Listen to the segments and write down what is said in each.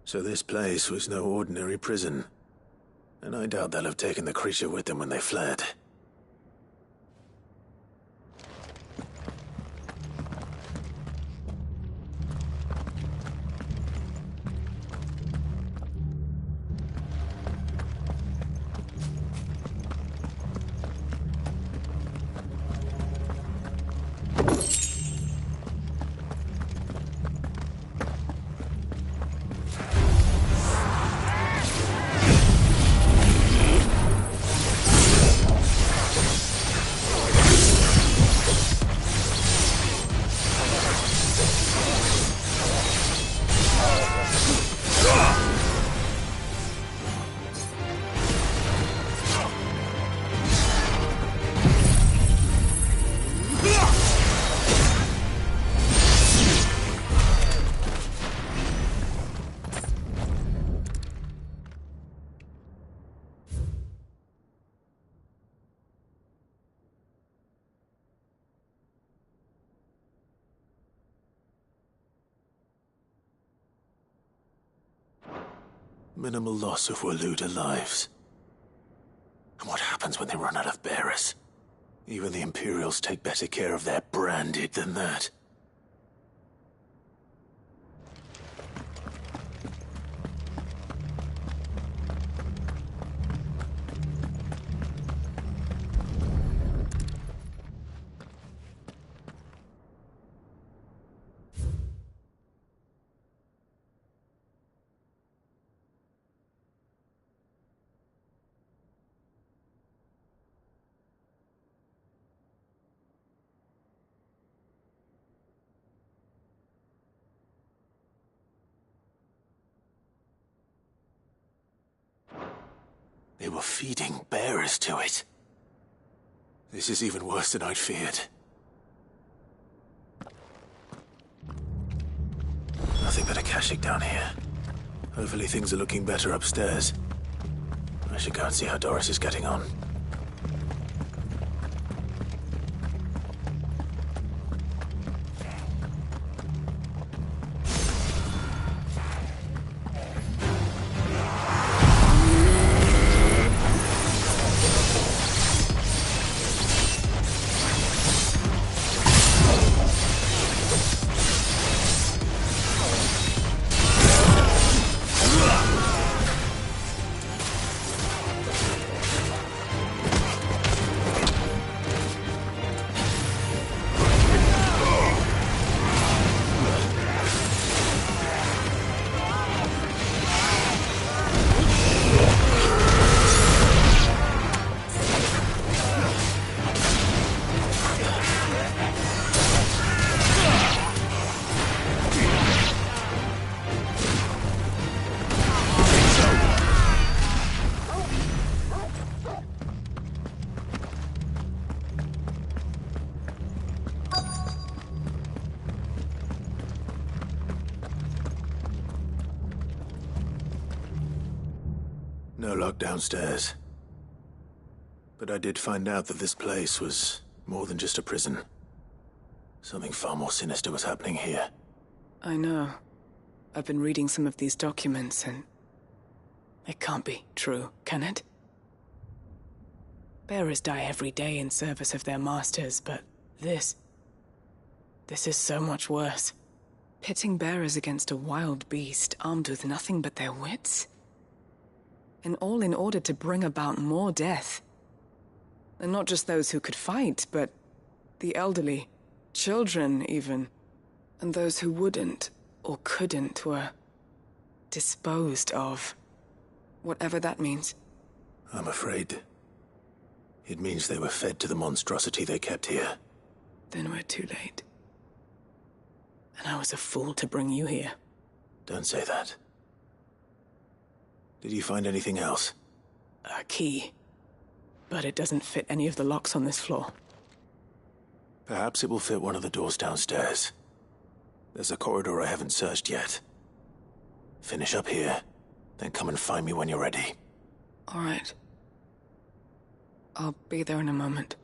So this place was no ordinary prison. And I doubt they'll have taken the creature with them when they fled. Minimal loss of Waluda lives. And what happens when they run out of bearers? Even the Imperials take better care of their branded than that. They were feeding bearers to it. This is even worse than I'd feared. Nothing but a Kashyyyk down here. Hopefully things are looking better upstairs. I should go and see how Doris is getting on. No lock downstairs. But I did find out that this place was more than just a prison. Something far more sinister was happening here. I know. I've been reading some of these documents and... it can't be true, can it? Bearers die every day in service of their masters, but this is so much worse. Pitting bearers against a wild beast armed with nothing but their wits? And all in order to bring about more death. And not just those who could fight, but the elderly, children even. And those who wouldn't or couldn't were disposed of. Whatever that means. I'm afraid it means they were fed to the monstrosity they kept here. Then we're too late. And I was a fool to bring you here. Don't say that. Did you find anything else? A key. But it doesn't fit any of the locks on this floor. Perhaps it will fit one of the doors downstairs. There's a corridor I haven't searched yet. Finish up here, then come and find me when you're ready. All right. I'll be there in a moment.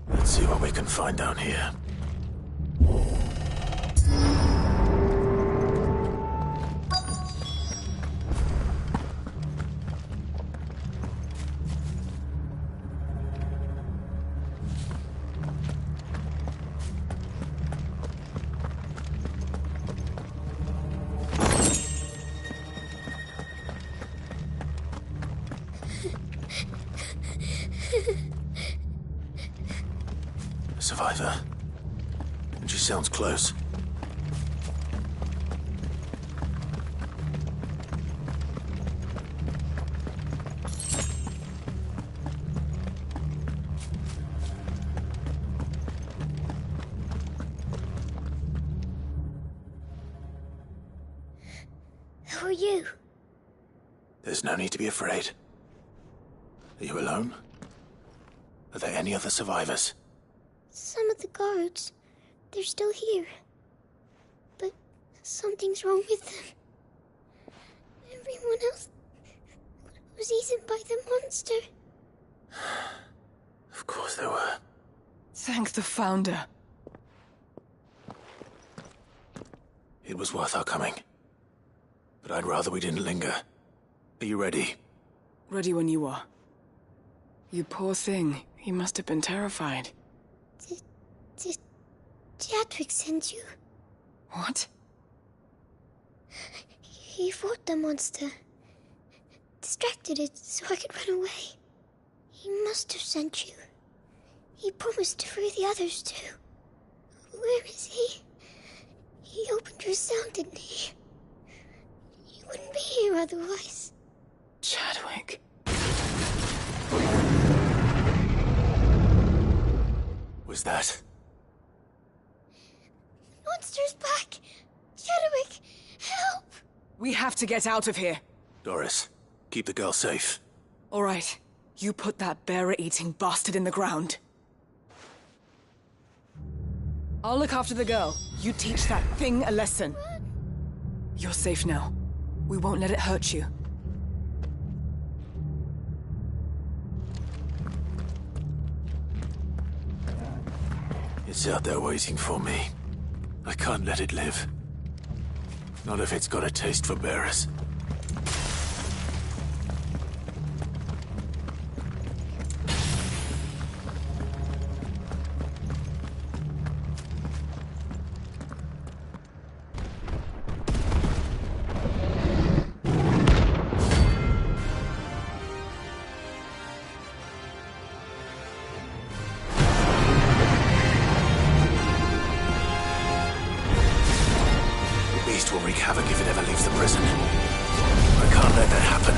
Let's see what we can find down here. Survivor. And she sounds close. Who are you? There's no need to be afraid. Are you alone? Are there any other survivors? Some of the guards. They're still here. But something's wrong with them. Everyone else was eaten by the monster. Of course there were. Thank the Founder. It was worth our coming. But I'd rather we didn't linger. Are you ready? Ready when you are. You poor thing. You must have been terrified. Did Jadwick send you? What? He fought the monster. Distracted it so I could run away. He must have sent you. He promised to free the others too. Where is he? He opened your cell, didn't he? He wouldn't be here otherwise. Chadwick. Was that? Monster's back! Chadwick, help! We have to get out of here. Doris, keep the girl safe. All right. You put that bearer-eating bastard in the ground. I'll look after the girl. You teach that thing a lesson. You're safe now. We won't let it hurt you. It's out there waiting for me. I can't let it live. Not if it's got a taste for bearers. Will wreak havoc if it ever leaves the prison. I can't let that happen.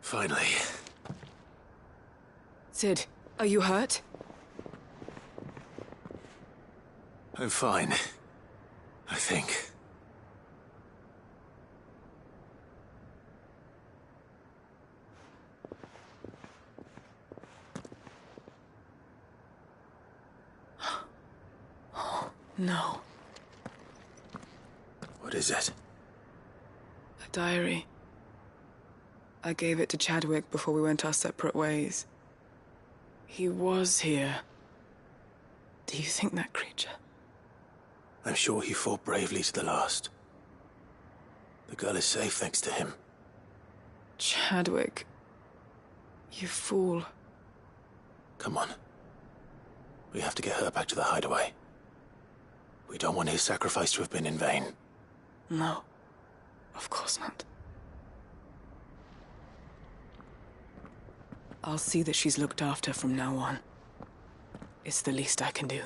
Finally. Sid, are you hurt? I'm fine. I think. No. What is it? A diary. I gave it to Chadwick before we went our separate ways. He was here. Do you think that creature? I'm sure he fought bravely to the last. The girl is safe thanks to him. Chadwick. You fool. Come on. We have to get her back to the hideaway. We don't want his sacrifice to have been in vain. No. Of course not. I'll see that she's looked after from now on. It's the least I can do.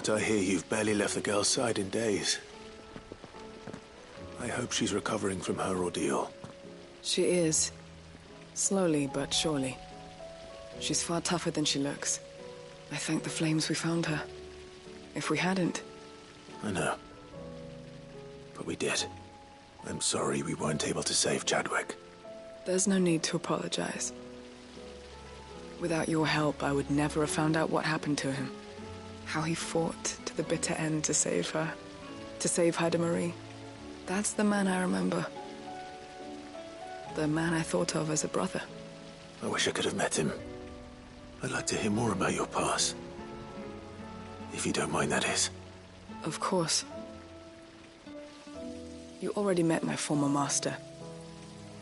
what I hear, you've barely left the girl's side in days. I hope she's recovering from her ordeal. She is. Slowly but surely. She's far tougher than she looks. I thank the flames we found her. If we hadn't... I know. But we did. I'm sorry we weren't able to save Chadwick. There's no need to apologize. Without your help, I would never have found out what happened to him. How he fought to the bitter end to save her. To save Haida Marie. That's the man I remember. The man I thought of as a brother. I wish I could have met him. I'd like to hear more about your past. If you don't mind, that is. Of course. You already met my former master.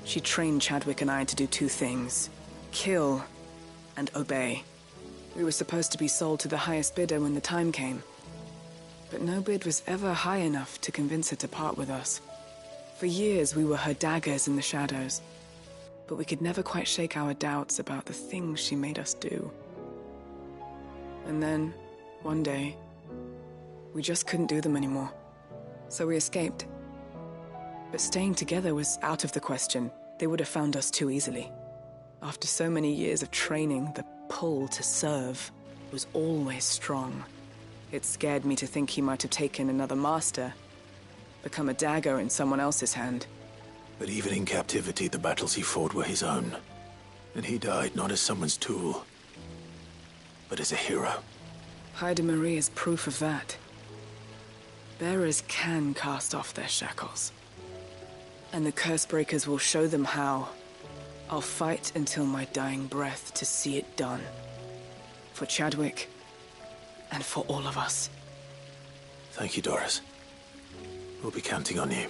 She trained Chadwick and I to do two things. Kill and obey. We were supposed to be sold to the highest bidder when the time came. But no bid was ever high enough to convince her to part with us. For years we were her daggers in the shadows. But we could never quite shake our doubts about the things she made us do. And then, one day, we just couldn't do them anymore. So we escaped. But staying together was out of the question. They would have found us too easily. After so many years of training, the pull to serve was always strong. It scared me to think he might have taken another master, become a dagger in someone else's hand. But even in captivity, the battles he fought were his own. And he died not as someone's tool, but as a hero. Haida Marie is proof of that. Bearers can cast off their shackles. And the Cursebreakers will show them how. I'll fight until my dying breath to see it done. For Chadwick, and for all of us. Thank you, Doris. We'll be counting on you.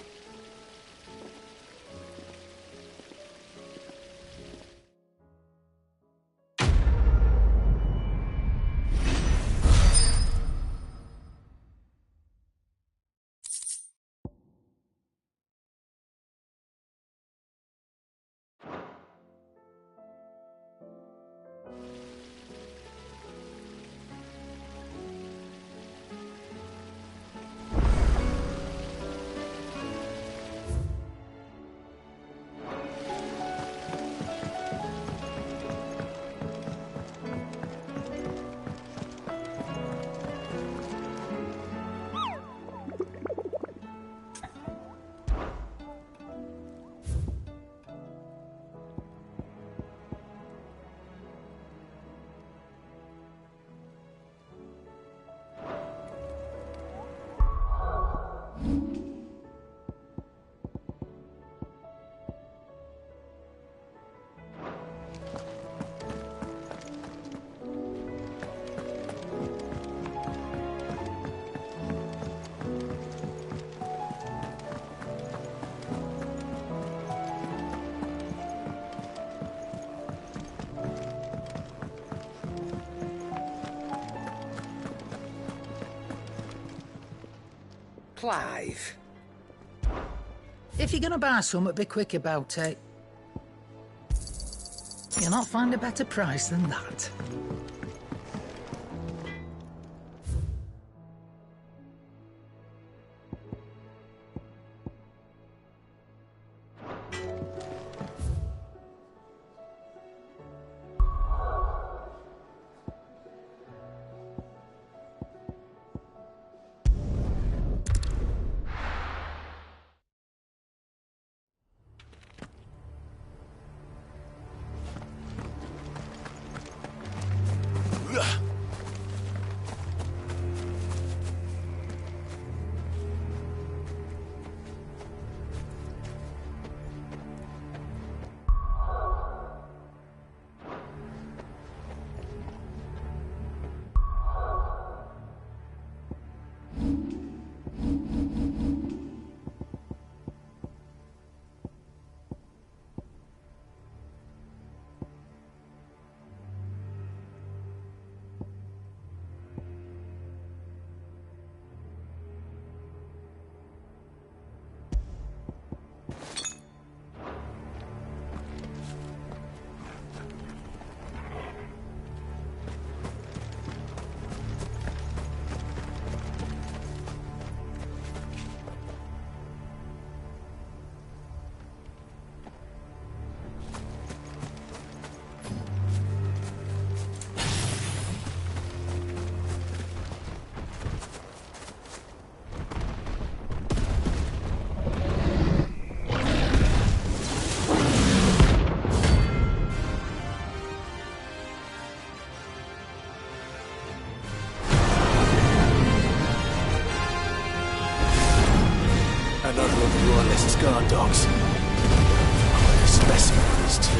Clive. If you're gonna buy something, be quick about it. You'll not find a better price than that. unless it's guard dogs. Quite a specimen of these two.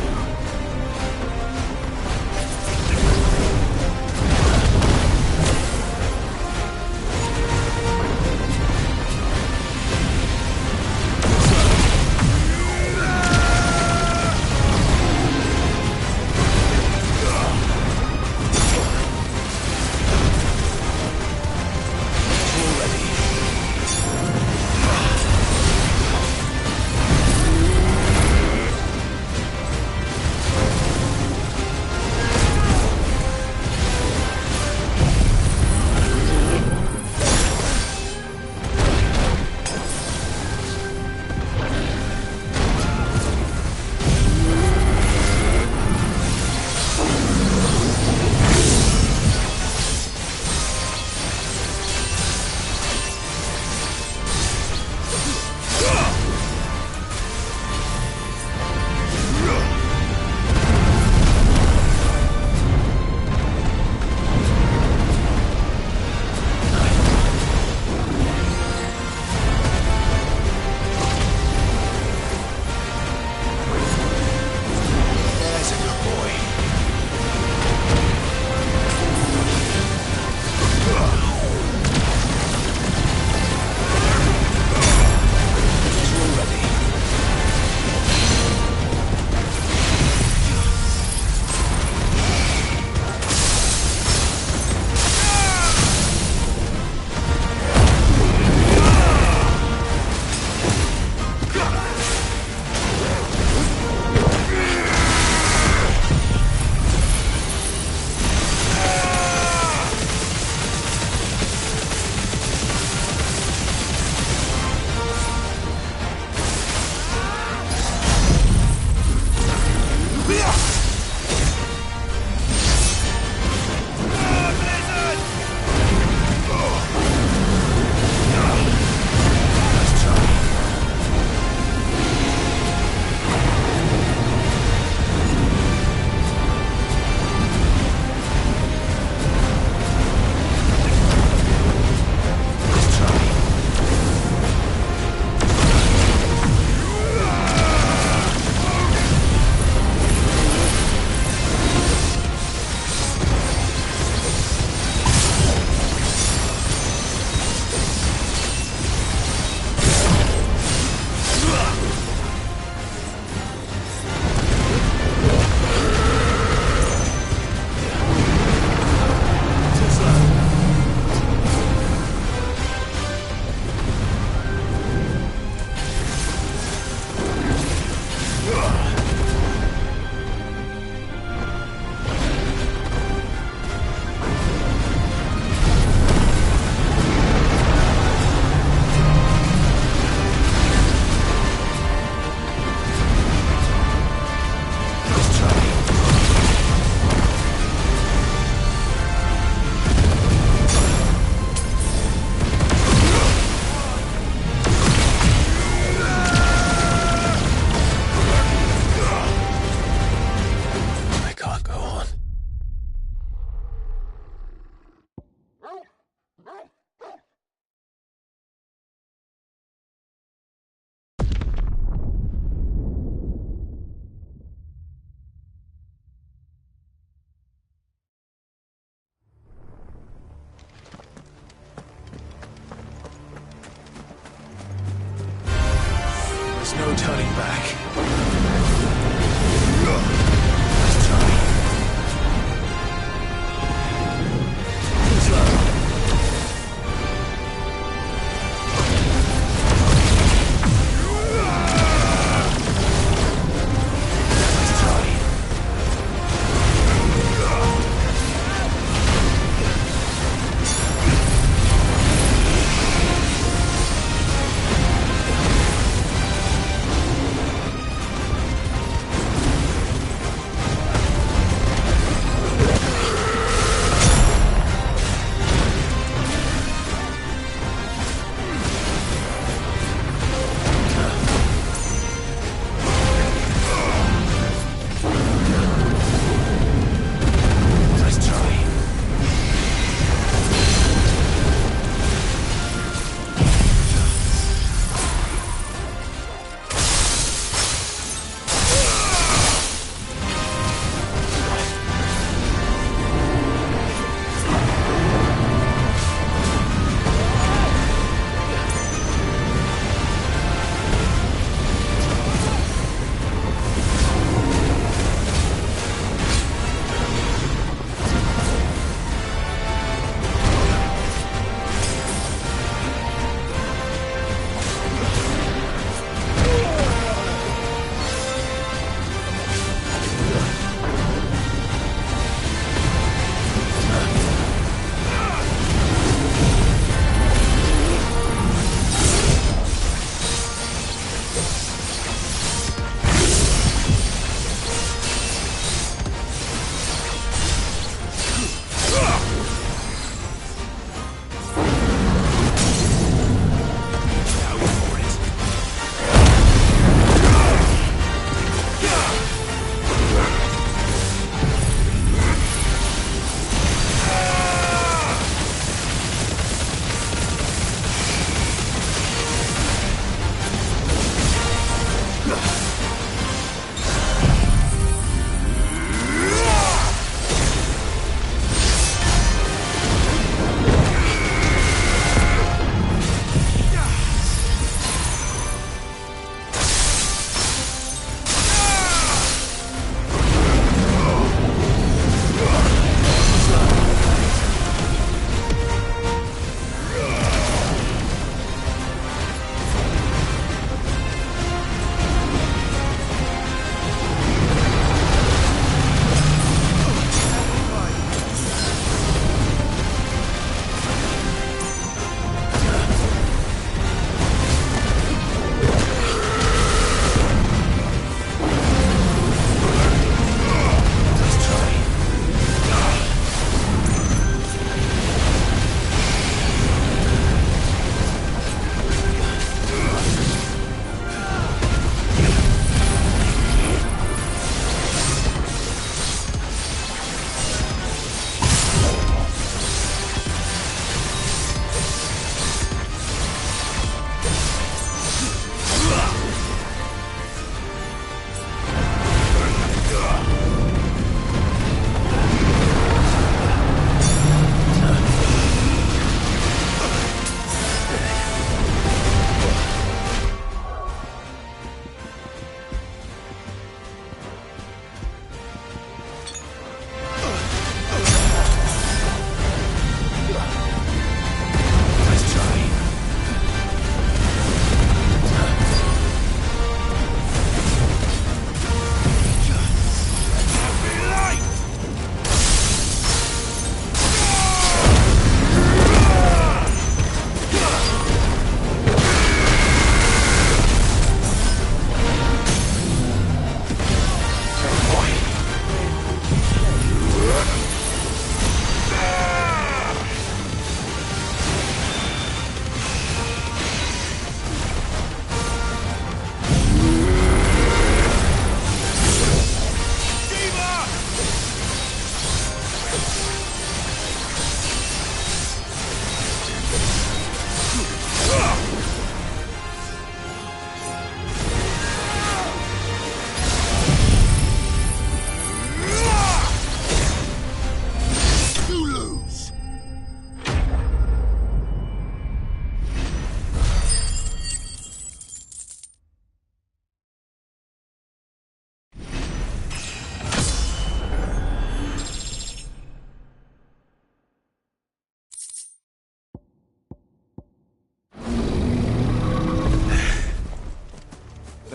No turning back. Let's try. Too slow. Let's try.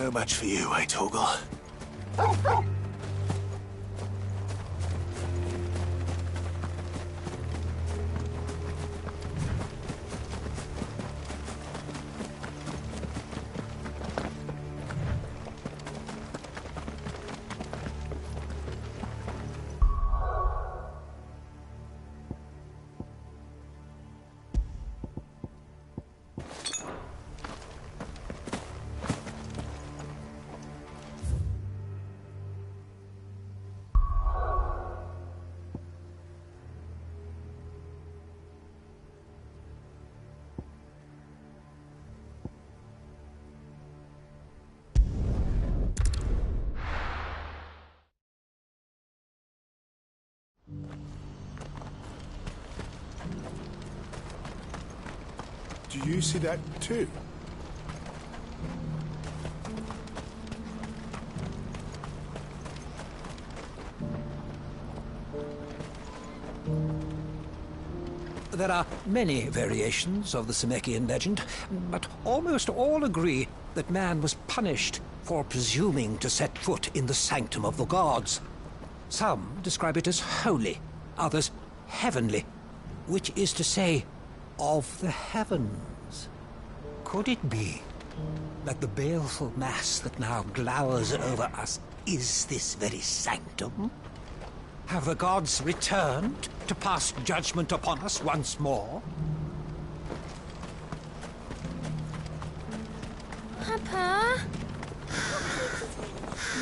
No match for you, eh, Torgal? Do you see that too? There are many variations of the Semekian legend, but almost all agree that man was punished for presuming to set foot in the sanctum of the gods. Some describe it as holy, others heavenly, which is to say, of the heavens. Could it be that the baleful mass that now glowers over us is this very sanctum? Have the gods returned to pass judgment upon us once more? Papa?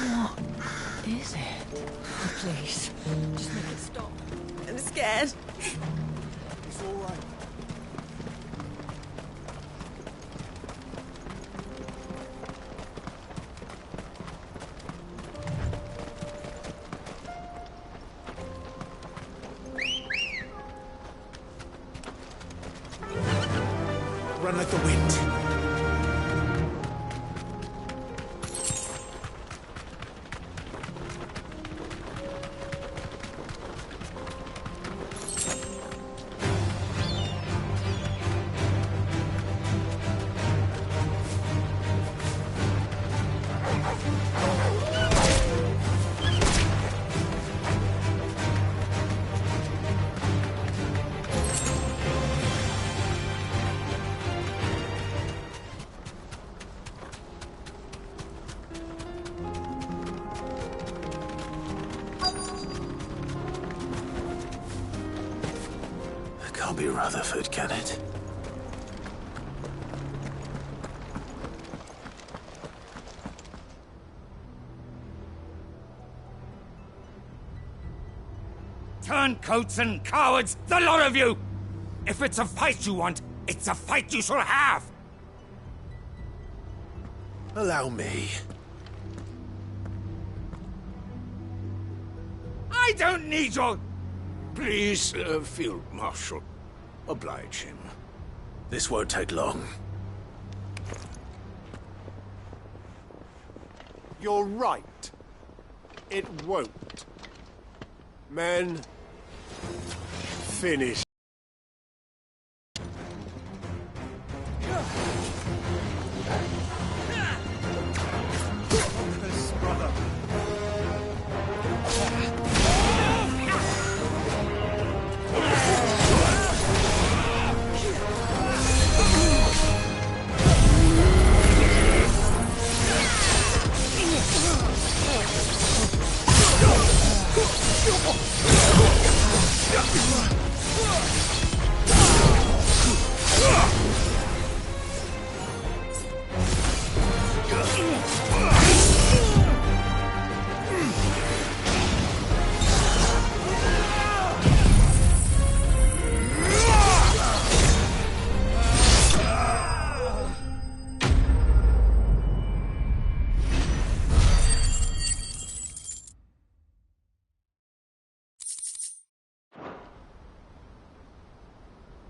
What is it? Oh, please, just make it stop. I'm scared. It's all right. Run like the wind. Can't be Rutherford, can it? Turncoats and cowards, the lot of you! If it's a fight you want, it's a fight you shall have! Allow me. I don't need your... Please, Field Marshal, oblige him. This won't take long. You're right. It won't. Men, finish.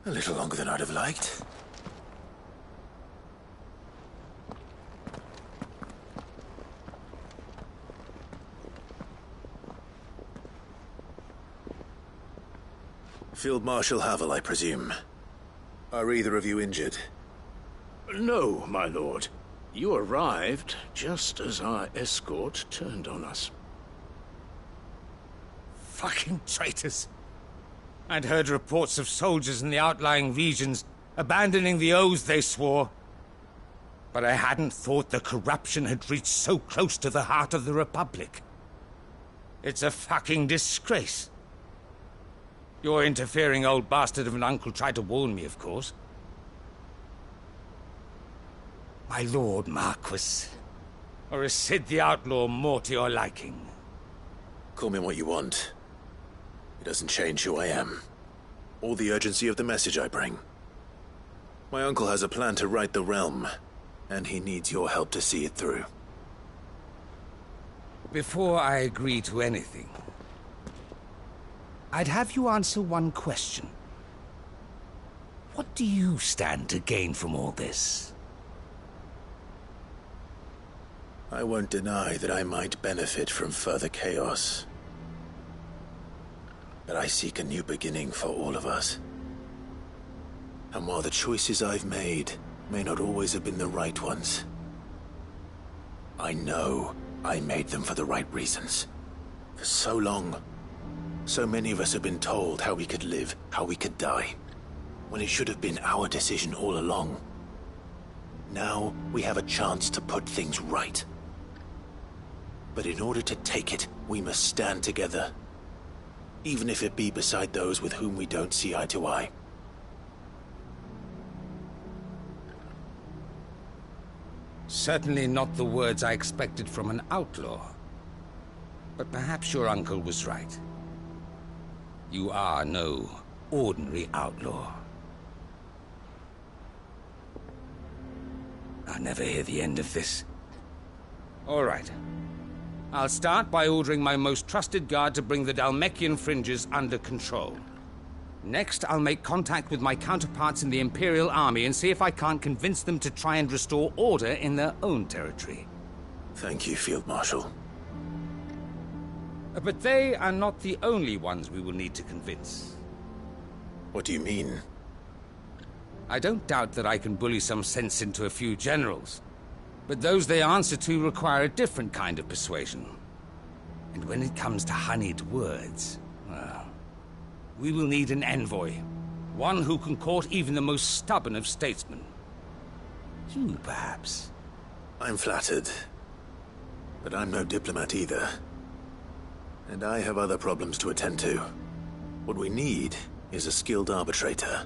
A little longer than I'd have liked. Field Marshal Havel, I presume. Are either of you injured? No, my lord. You arrived just as our escort turned on us. Fucking traitors. I'd heard reports of soldiers in the outlying regions abandoning the oaths they swore. But I hadn't thought the corruption had reached so close to the heart of the Republic. It's a fucking disgrace. Your interfering old bastard of an uncle tried to warn me, of course. My lord Marquis. Or is Sid the Outlaw more to your liking? Call me what you want. It doesn't change who I am, or the urgency of the message I bring. My uncle has a plan to right the realm, and he needs your help to see it through. Before I agree to anything, I'd have you answer one question. What do you stand to gain from all this? I won't deny that I might benefit from further chaos. But I seek a new beginning for all of us. And while the choices I've made may not always have been the right ones, I know I made them for the right reasons. For so long, so many of us have been told how we could live, how we could die, when it should have been our decision all along. Now we have a chance to put things right. But in order to take it, we must stand together. Even if it be beside those with whom we don't see eye to eye. Certainly not the words I expected from an outlaw. But perhaps your uncle was right. You are no ordinary outlaw. I'll never hear the end of this. All right. I'll start by ordering my most trusted guard to bring the Dhalmekian fringes under control. Next, I'll make contact with my counterparts in the Imperial Army and see if I can't convince them to try and restore order in their own territory. Thank you, Field Marshal. But they are not the only ones we will need to convince. What do you mean? I don't doubt that I can bully some sense into a few generals. But those they answer to require a different kind of persuasion. And when it comes to honeyed words, well, we will need an envoy. One who can court even the most stubborn of statesmen. You, perhaps. I'm flattered. But I'm no diplomat either. And I have other problems to attend to. What we need is a skilled arbitrator.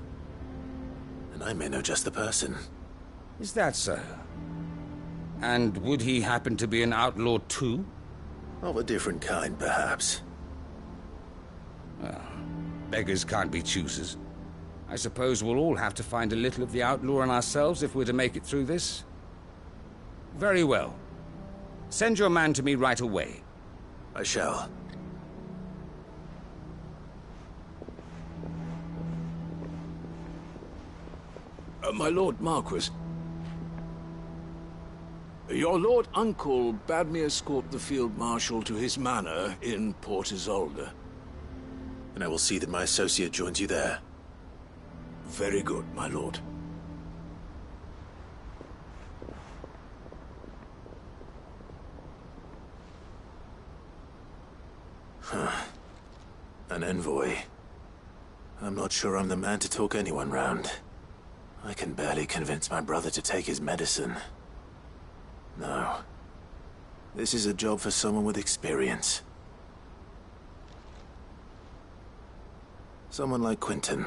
And I may know just the person. Is that so? And would he happen to be an outlaw too? Of a different kind, perhaps. Well, beggars can't be choosers. I suppose we'll all have to find a little of the outlaw in ourselves if we're to make it through this. Very well. Send your man to me right away. I shall. My Lord Marquis. Your Lord Uncle bade me escort the Field Marshal to his manor in Port Isolde. And I will see that my associate joins you there. Very good, my lord. An envoy. I'm not sure I'm the man to talk anyone round. I can barely convince my brother to take his medicine. No. This is a job for someone with experience. Someone like Quentin.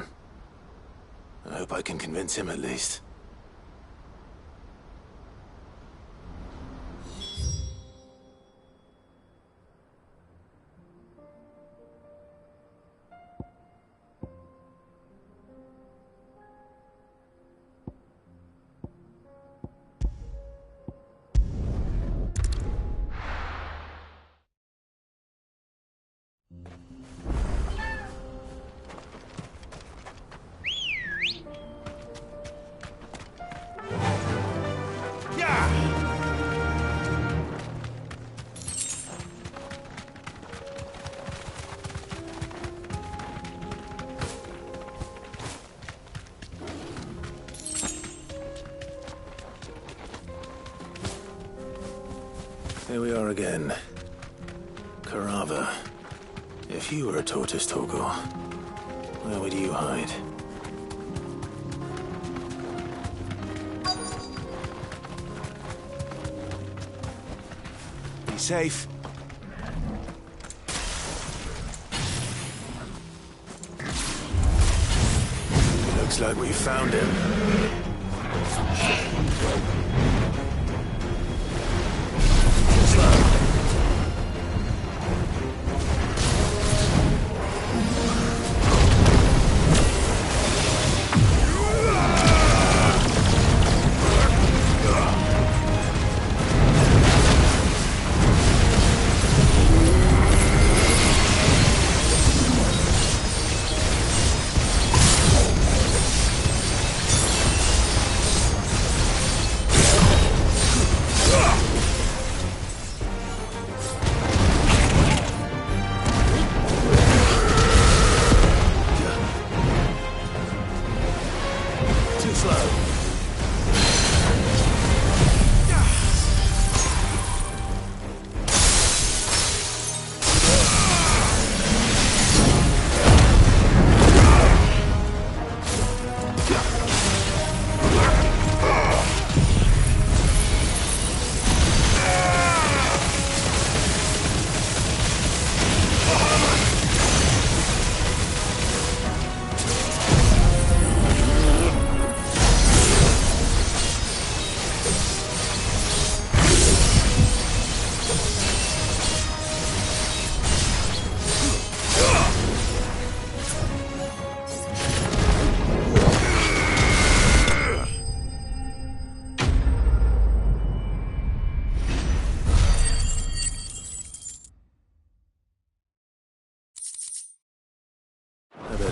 I hope I can convince him at least. Here we are again. Carava. If you were a tortoise, Torgor, where would you hide? Be safe. Looks like we found him.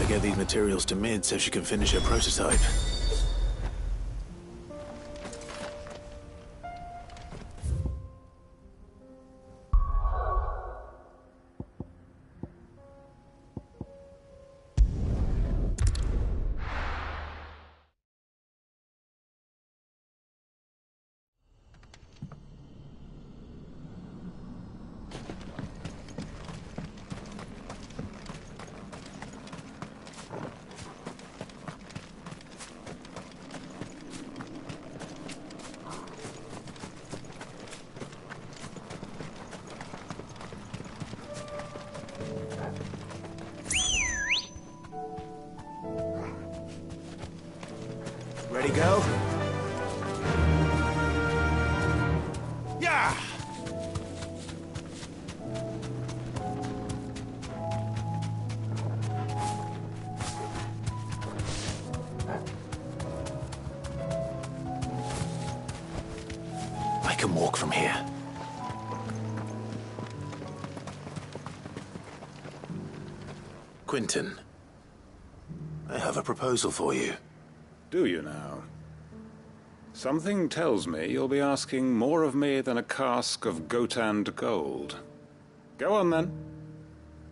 Get these materials to Mid so she can finish her prototype. Ready, go? Yeah! I can walk from here. Quentin, I have a proposal for you. Do you now? Something tells me you'll be asking more of me than a cask of Gotand gold. Go on then.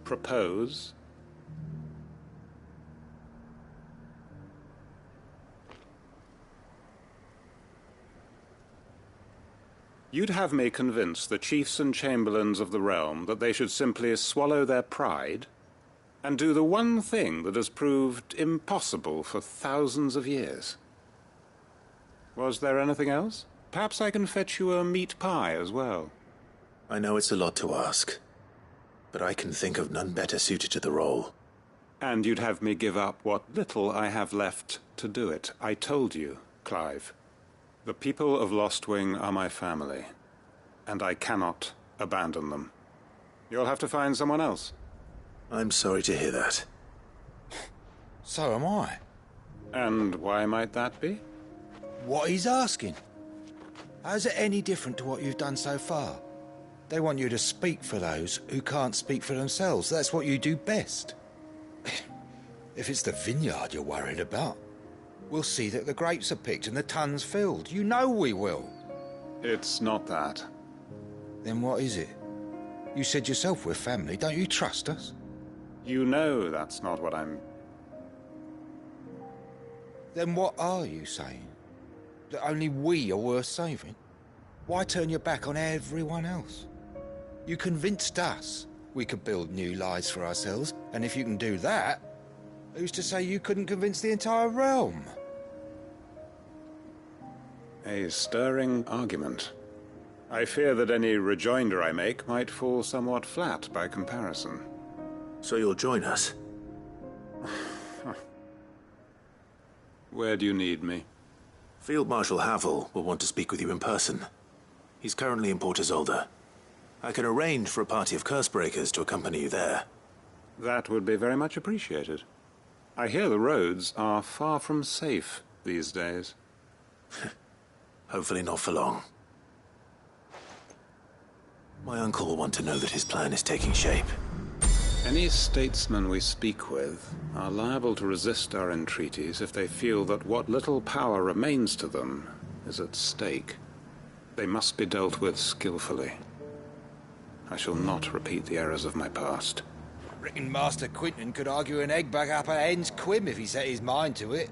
Propose. You'd have me convince the chiefs and chamberlains of the realm that they should simply swallow their pride and do the one thing that has proved impossible for thousands of years. Was there anything else? Perhaps I can fetch you a meat pie as well. I know it's a lot to ask, but I can think of none better suited to the role. And you'd have me give up what little I have left to do it. I told you, Clive. The people of Lostwing are my family, and I cannot abandon them. You'll have to find someone else. I'm sorry to hear that. So am I. And why might that be? What he's asking. How's it any different to what you've done so far? They want you to speak for those who can't speak for themselves. That's what you do best. If it's the vineyard you're worried about, we'll see that the grapes are picked and the tons filled. You know we will. It's not that. Then what is it? You said yourself we're family. Don't you trust us? You know that's not what I'm... Then what are you saying? That only we are worth saving? Why turn your back on everyone else? You convinced us we could build new lives for ourselves, and if you can do that, who's to say you couldn't convince the entire realm? A stirring argument. I fear that any rejoinder I make might fall somewhat flat by comparison. So you'll join us? Where do you need me? Field Marshal Havel will want to speak with you in person. He's currently in Port Isolde. I can arrange for a party of Cursebreakers to accompany you there. That would be very much appreciated. I hear the roads are far from safe these days. Hopefully not for long. My uncle will want to know that his plan is taking shape. Any statesmen we speak with are liable to resist our entreaties if they feel that what little power remains to them is at stake. They must be dealt with skillfully. I shall not repeat the errors of my past. Reckon Master Quinton could argue an egg back up a hen's quim if he set his mind to it.